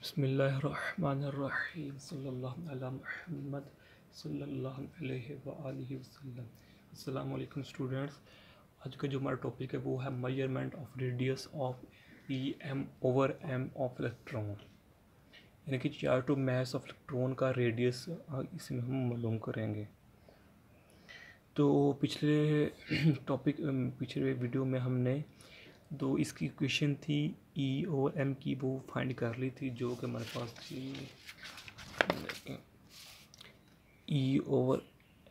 बिस्मिल्लाहिर्रहमानिर्रहीम सल्लल्लाहु अला मुहम्मद सल्लल्लाहु अलैहि व आलिहि वसल्लम। अस्सलाम वालेकुम स्टूडेंट्स। आज का जो हमारा टॉपिक है वो है measurement of radius of E M over M of electron, यानी कि charge to mass of electron का रेडियस इसमें हम मालूम करेंगे। तो पिछले वीडियो में हमने तो इसकी इक्वेशन थी ई और एम की, वो फाइंड कर ली थी, जो कि हमारे पास थी E over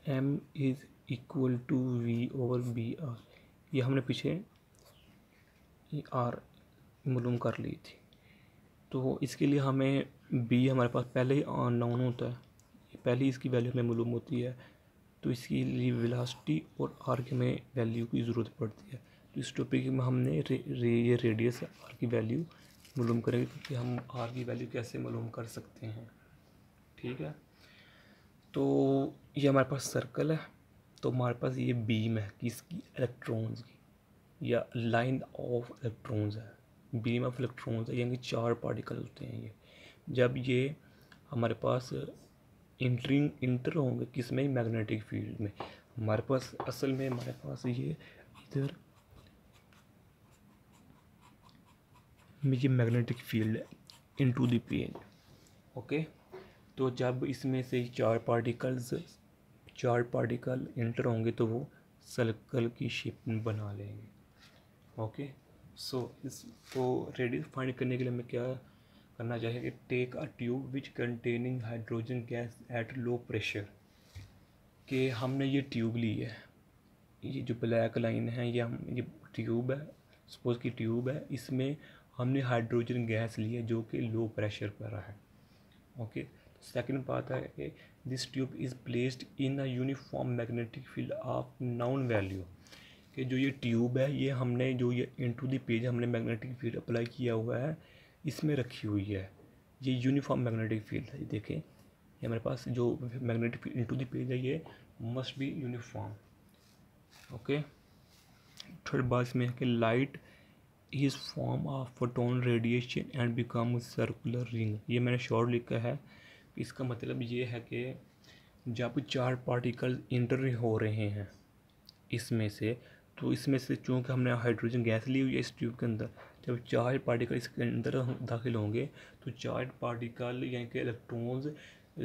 M is equal to V over B R. ये हमने पीछे आर मालूम कर ली थी। तो इसके लिए हमें बी हमारे पास पहले ही नॉन होता है, पहले ही इसकी वैल्यू हमें मालूम होती है। तो इसके लिए वेलोसिटी और आर की हमें वैल्यू की ज़रूरत पड़ती है। तो इस टॉपिक में हमने ये रेडियस आर की वैल्यू मालूम करेंगे, क्योंकि हम आर की वैल्यू कैसे मालूम कर सकते हैं। ठीक है, तो ये हमारे पास सर्कल है, तो हमारे पास ये बीम है किसकी, इलेक्ट्रॉन्स की, या लाइन ऑफ इलेक्ट्रॉन्स है, बीम ऑफ इलेक्ट्रॉन्स है, यानी 4 पार्टिकल होते हैं ये। जब ये हमारे पास इंटर होंगे किसमें, मैग्नेटिक फील्ड में, हमारे पास असल में हमारे पास ये इधर ये मैग्नेटिक फील्ड है इनटू द पेज। ओके, तो जब इसमें से 4 पार्टिकल इंटर होंगे तो वो सर्कल की शेप बना लेंगे। ओके, सो इसको रेडियस फाइंड करने के लिए हमें क्या करना चाहिए कि take a tube which containing hydrogen gas at low pressure. कि हमने ये ट्यूब ली है, ये जो ब्लैक लाइन है ये ट्यूब है, सपोज की ट्यूब है, इसमें हमने हाइड्रोजन गैस ली है जो कि लो प्रेशर पर है। ओके, सेकंड बात है कि this tube is placed in a uniform magnetic field of noun value. कि जो ये ट्यूब है ये हमने जो ये इनटू द पेज हमने मैग्नेटिक फील्ड अप्लाई किया हुआ है, इसमें रखी हुई है। ये यूनिफॉर्म मैग्नेटिक फील्ड है, ये देखें, ये हमारे पास जो magnetic field into the page है ये must be uniform. Okay, third बात इसमें है कि light is form of photon radiation and become circular ring. ये मैंने शॉर्ट लिखा है, इसका मतलब ये है कि जब 4 पार्टिकल इंटर हो रहे हैं इसमें से, तो इसमें से चूँकि हमने हाइड्रोजन गैस ली हुई है इस ट्यूब के अंदर, जब 4 पार्टिकल इसके अंदर दाखिल होंगे तो 4 पार्टिकल यानी कि इलेक्ट्रॉन्स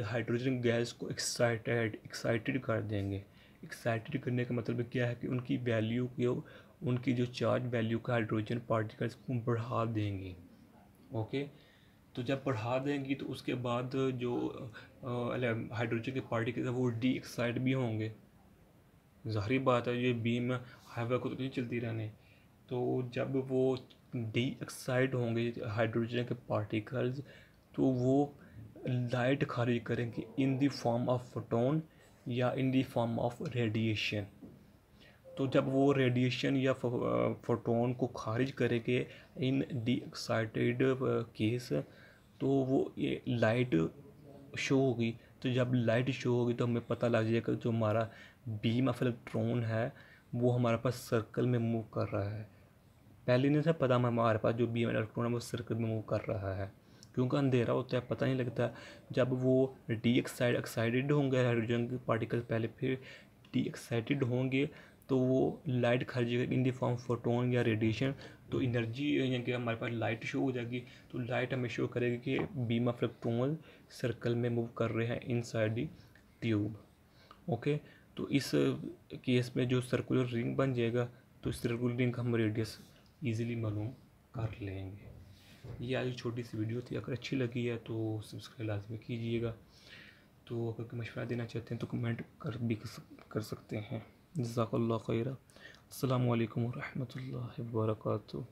हाइड्रोजन गैस को एक्साइटेड कर देंगे। एक्साइटेड करने का मतलब क्या है कि उनकी वैल्यू को, उनकी जो चार्ज वैल्यू का हाइड्रोजन पार्टिकल्स को बढ़ा देंगी। ओके, तो जब बढ़ा देंगी तो उसके बाद जो हाइड्रोजन के पार्टिकल्स हैं वो डी एक्साइट भी होंगे। ज़ाहिर बात है, ये बीम हवा को तो नहीं चलती रहने, तो जब वो डी एक्साइट होंगे हाइड्रोजन के पार्टिकल्स, तो वो लाइट खारिज करेंगे in the form of photon या in the form of radiation. तो जब वो रेडिएशन या फोटोन को खारिज करेंगे इन डी एक्साइटेड केस, तो वो ये लाइट शो होगी। तो जब लाइट शो होगी तो हमें पता लग जाएगा जो हमारा बीम ऑफ इलेक्ट्रॉन है वो हमारे पास सर्कल में मूव कर रहा है। पहले नहीं था पता हमारे पास जो बीम इलेक्ट्रॉन है वो सर्कल में मूव कर रहा है, क्योंकि अंधेरा होता है, पता नहीं लगता। जब वो डी एक्साइटेड होंगे हाइड्रोजन के पार्टिकल पहले, फिर डी एक्साइटेड होंगे तो वो लाइट खारिज इन द फॉर्म फोटोन या रेडिएशन, तो एनर्जी यानी कि हमारे पास लाइट शो हो जाएगी। तो लाइट हमें शो करेगी कि बीम ऑफ इलेक्ट्रॉन सर्कल में मूव कर रहे हैं इनसाइड द ट्यूब। ओके, तो इस केस में जो सर्कुलर रिंग बन जाएगा, तो इस सर्कुलर रिंग का हम रेडियस ईज़िली मालूम कर लेंगे। ये आज छोटी सी वीडियो थी, अगर अच्छी लगी है तो सब्सक्राइब लाजमी कीजिएगा। तो अगर कोई मशवरा देना चाहते हैं तो कमेंट कर सकते हैं। जज़ाकल्लाह खैरा। अस्सलामु अलैकुम व रहमतुल्लाहि व बरकातुहू।